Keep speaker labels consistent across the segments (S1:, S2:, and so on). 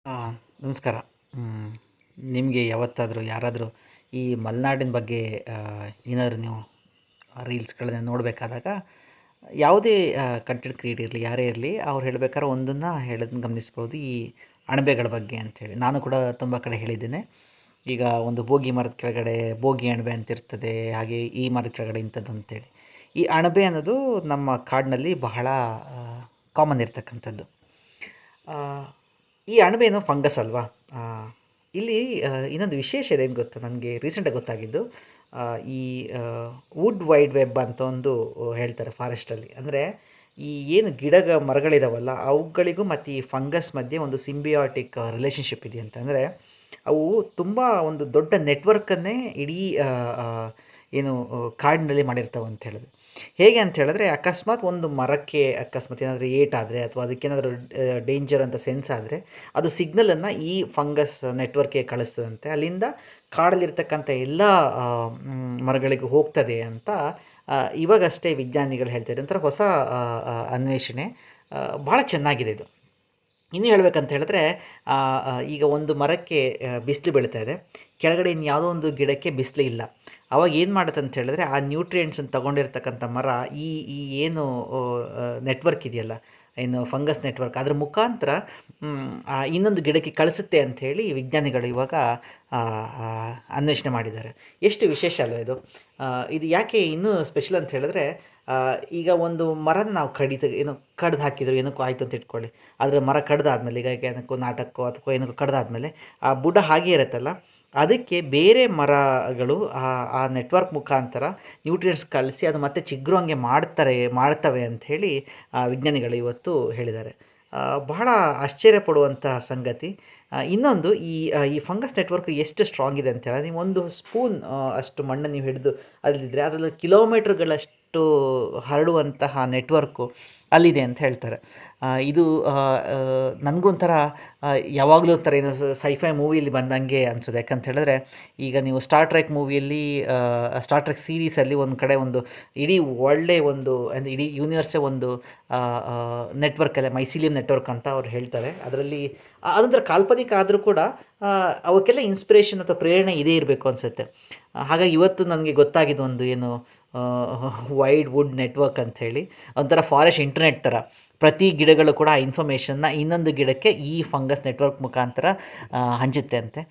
S1: ಆ, ನಮಸ್ಕಾರ. ನಿಮಗೆ ಯಾವತ್ತಾದರೂ ಯಾರಾದರೂ ಈ ಮಲೆನಾಡಿನ ಬಗ್ಗೆ ಏನಾದರೂ ನೀವು ರೀಲ್ಸ್ಗಳನ್ನ ನೋಡಬೇಕಾದಾಗ ಯಾವುದೇ ಕಂಟೆಂಟ್ ಕ್ರಿಯೇಟ್ ಇರಲಿ, ಯಾರೇ ಇರಲಿ, ಅವ್ರು ಹೇಳ್ಬೇಕಾದ್ರೆ ಒಂದನ್ನು ಹೇಳೋದನ್ನ ಗಮನಿಸ್ಬೋದು, ಈ ಅಣಬೆಗಳ ಬಗ್ಗೆ ಅಂಥೇಳಿ. ನಾನು ಕೂಡ ತುಂಬ ಕಡೆ ಹೇಳಿದ್ದೇನೆ. ಈಗ ಒಂದು ಬೋಗಿ ಮರದ ಕೆಳಗಡೆ ಬೋಗಿ ಅಣಬೆ ಅಂತ ಇರ್ತದೆ, ಹಾಗೆ ಈ ಮರದ ಕೆಳಗಡೆ ಇಂಥದ್ದು ಅಂತೇಳಿ. ಈ ಅಣಬೆ ಅನ್ನೋದು ನಮ್ಮ ಕಾಡಿನಲ್ಲಿ ಬಹಳ ಕಾಮನ್ ಇರ್ತಕ್ಕಂಥದ್ದು. ಆ, ಈ ಅಣಬೆನು ಫಂಗಸ್ ಅಲ್ವಾ? ಆ, ಇಲ್ಲಿ ಇನ್ನೊಂದು ವಿಶೇಷ ಇದೆ, ಏನು ಗೊತ್ತಾ, ನನಗೆ ರೀಸೆಂಟಾಗಿ ಗೊತ್ತಾಗಿದ್ದು. ಆ, ಈ ವುಡ್ ವೈಡ್ ವೆಬ್ ಅಂತ ಒಂದು ಹೇಳ್ತಾರೆ ಫಾರೆಸ್ಟಲ್ಲಿ. ಅಂದರೆ ಈ ಏನು ಮರಗಳಿದಾವಲ್ಲ, ಅವುಗಳಿಗೂ ಮತ್ತು ಈ ಫಂಗಸ್ ಮಧ್ಯೆ ಒಂದು ಸಿಂಬಿಯಾಟಿಕ್ ರಿಲೇಷನ್ಶಿಪ್ ಇದೆ ಅಂತ. ಅಂದರೆ ಅವು ತುಂಬ ಒಂದು ದೊಡ್ಡ ನೆಟ್ವರ್ಕನ್ನೇ ಇಡೀ ಆ, ಏನು ಕಾಡಿನಲ್ಲಿ ಮಾಡಿರ್ತಾವೆ ಅಂತ ಹೇಳಿದ್ರು. ಹೇಗೆ ಅಂತ ಹೇಳಿದ್ರೆ, ಅಕಸ್ಮಾತ್ ಒಂದು ಮರಕ್ಕೆ ಅಕಸ್ಮಾತ್ ಏನಾದರೂ ಏಟಾದರೆ ಅಥವಾ ಅದಕ್ಕೇನಾದರೂ ಡೇಂಜರ್ ಅಂತ ಸೆನ್ಸ್ ಆದರೆ, ಅದು ಸಿಗ್ನಲನ್ನು ಈ ಫಂಗಸ್ ನೆಟ್ವರ್ಕ್ಗೆ ಕಳಿಸ್ತದಂತೆ. ಅಲ್ಲಿಂದ ಕಾಡಲ್ಲಿರ್ತಕ್ಕಂಥ ಎಲ್ಲ ಮರಗಳಿಗೂ ಹೋಗ್ತದೆ ಅಂತ ಇವಾಗಷ್ಟೇ ವಿಜ್ಞಾನಿಗಳು ಹೇಳ್ತಾರೆ. ಒಂಥರ ಹೊಸ ಅನ್ವೇಷಣೆ, ಭಾಳ ಚೆನ್ನಾಗಿದೆ ಇದು. ಇನ್ನು ಹೇಳ್ಬೇಕಂತ ಹೇಳಿದ್ರೆ, ಈಗ ಒಂದು ಮರಕ್ಕೆ ಬಿಸಿಲು ಬೀಳ್ತಾ ಇದೆ, ಕೆಳಗಡೆ ಇನ್ನು ಯಾವುದೋ ಒಂದು ಗಿಡಕ್ಕೆ ಬಿಸಿಲು ಇಲ್ಲ. ಅವಾಗ ಏನು ಮಾಡುತ್ತೆ ಅಂತ ಹೇಳಿದ್ರೆ, ಆ ನ್ಯೂಟ್ರಿಯೆಂಟ್ಸನ್ನು ತಗೊಂಡಿರ್ತಕ್ಕಂಥ ಮರ ಈ ಈ ಏನು ನೆಟ್ವರ್ಕ್ ಇದೆಯಲ್ಲ, ಏನು ಫಂಗಸ್ ನೆಟ್ವರ್ಕ್, ಅದ್ರ ಮುಖಾಂತರ ಇನ್ನೊಂದು ಗಿಡಕ್ಕೆ ಕಳಿಸುತ್ತೆ ಅಂಥೇಳಿ ವಿಜ್ಞಾನಿಗಳು ಇವಾಗ ಅನ್ವೇಷಣೆ ಮಾಡಿದ್ದಾರೆ. ಎಷ್ಟು ವಿಶೇಷ ಅಲ್ವ ಇದು? ಇದು ಯಾಕೆ ಇನ್ನೂ ಸ್ಪೆಷಲ್ ಅಂತ ಹೇಳಿದ್ರೆ, ಈಗ ಒಂದು ಮರನ ನಾವು ಏನೋ ಕಡ್ದು ಹಾಕಿದ್ರು, ಏನಕ್ಕೋ ಆಯಿತು ಅಂತ ಇಟ್ಕೊಳ್ಳಿ. ಆದರೆ ಮರ ಕಡ್ದಾದ್ಮೇಲೆ, ಈಗ ಏನಕ್ಕೋ ನಾಟಕಕ್ಕೋ ಅಥವಾ ಏನಕ್ಕೋ ಕಡ್ದಾದ್ಮೇಲೆ ಆ ಬುಡ ಹಾಗೆ ಇರುತ್ತಲ್ಲ, ಅದಕ್ಕೆ ಬೇರೆ ಮರಗಳು ಆ ನೆಟ್ವರ್ಕ್ ಮುಖಾಂತರ ನ್ಯೂಟ್ರಿಯೆಂಟ್ಸ್ ಕಳಿಸಿ ಅದು ಮತ್ತೆ ಚಿಗುರುವಂಗೆ ಮಾಡ್ತವೆ ಅಂಥೇಳಿ ವಿಜ್ಞಾನಿಗಳು ಇವತ್ತು ಹೇಳಿದ್ದಾರೆ. ಬಹಳ ಆಶ್ಚರ್ಯಪಡುವಂತಹ ಸಂಗತಿ. ಇನ್ನೊಂದು, ಈ ಫಂಗಸ್ ನೆಟ್ವರ್ಕ್ ಎಷ್ಟು ಸ್ಟ್ರಾಂಗ್ ಇದೆ ಅಂತ ಹೇಳಿದ್ರೆ, ನೀವು ಒಂದು ಸ್ಪೂನ್ ಅಷ್ಟು ಮಣ್ಣನ್ನು ನೀವು ಹಿಡಿದು ಅಲ್ಲಿದ್ದರೆ ಅದರಲ್ಲಿ ಕಿಲೋಮೀಟ್ರ್ಗಳಷ್ಟು ಹರಡುವಂತಹ ನೆಟ್ವರ್ಕು ಅಲ್ಲಿದೆ ಅಂತ ಹೇಳ್ತಾರೆ. ಇದು ನನಗೊಂಥರ ಯಾವಾಗಲೂ ಒಂಥರ ಏನು ಸೈಫೈ ಮೂವಿಯಲ್ಲಿ ಬಂದಂಗೆ ಅನಿಸೋದು. ಯಾಕಂತ ಹೇಳಿದ್ರೆ, ಈಗ ನೀವು ಸ್ಟಾರ್ ಟ್ರೆಕ್ ಮೂವಿಯಲ್ಲಿ, ಸ್ಟಾರ್ ಟ್ರೆಕ್ ಸೀರೀಸಲ್ಲಿ ಒಂದು ಕಡೆ ಒಂದು ಇಡೀ ಒಳ್ಳೆಯ ಒಂದು ಅಂದರೆ ಇಡೀ ಯೂನಿವರ್ಸೇ ಒಂದು ನೆಟ್ವರ್ಕಲ್ಲೇ ಮೈಸಿಲಿಯಂ ನೆಟ್ವರ್ಕ್ ಅಂತ ಅವ್ರು ಹೇಳ್ತಾರೆ. ಅದರಲ್ಲಿ ಅದೊಂಥರ ಕಾಲ್ಪನಿಕ ಆದರೂ ಕೂಡ ಅವಕ್ಕೆಲ್ಲ ಇನ್ಸ್ಪಿರೇಷನ್ ಅಥವಾ ಪ್ರೇರಣೆ ಇದೇ ಇರಬೇಕು ಅನಿಸುತ್ತೆ. ಹಾಗಾಗಿ ಇವತ್ತು ನನಗೆ ಗೊತ್ತಾಗಿದ್ದು ಒಂದು ಏನು ವೈಡ್ ವುಡ್ ನೆಟ್ವರ್ಕ್ ಅಂಥೇಳಿ, ಒಂಥರ ಫಾರೆಸ್ಟ್ ಇಂಟರ್ನೆಟ್ ಥರ. ಪ್ರತಿ ಗಿಡಗಳು ಕೂಡ ಆ ಇನ್ಫಾರ್ಮೇಷನ್ನ ಇನ್ನೊಂದು ಗಿಡಕ್ಕೆ ಈ ಫಂಗಸ್ ನೆಟ್ವರ್ಕ್ ಮುಖಾಂತರ ಹಂಚುತ್ತೆ ಅಂತೆ.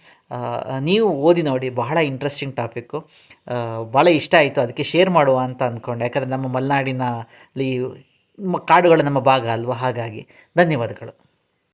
S1: ನೀವು ಓದಿ ನೋಡಿ, ಬಹಳ ಇಂಟ್ರೆಸ್ಟಿಂಗ್ ಟಾಪಿಕ್ಕು, ಭಾಳ ಇಷ್ಟ ಆಯಿತು, ಅದಕ್ಕೆ ಶೇರ್ ಮಾಡುವ ಅಂತ ಅಂದ್ಕೊಂಡೆ. ಯಾಕಂದರೆ ನಮ್ಮ ಮಲೆನಾಡಿನಲ್ಲಿ ಕಾಡುಗಳು ನಮ್ಮ ಭಾಗ ಅಲ್ವಾ, ಹಾಗಾಗಿ ಧನ್ಯವಾದಗಳು.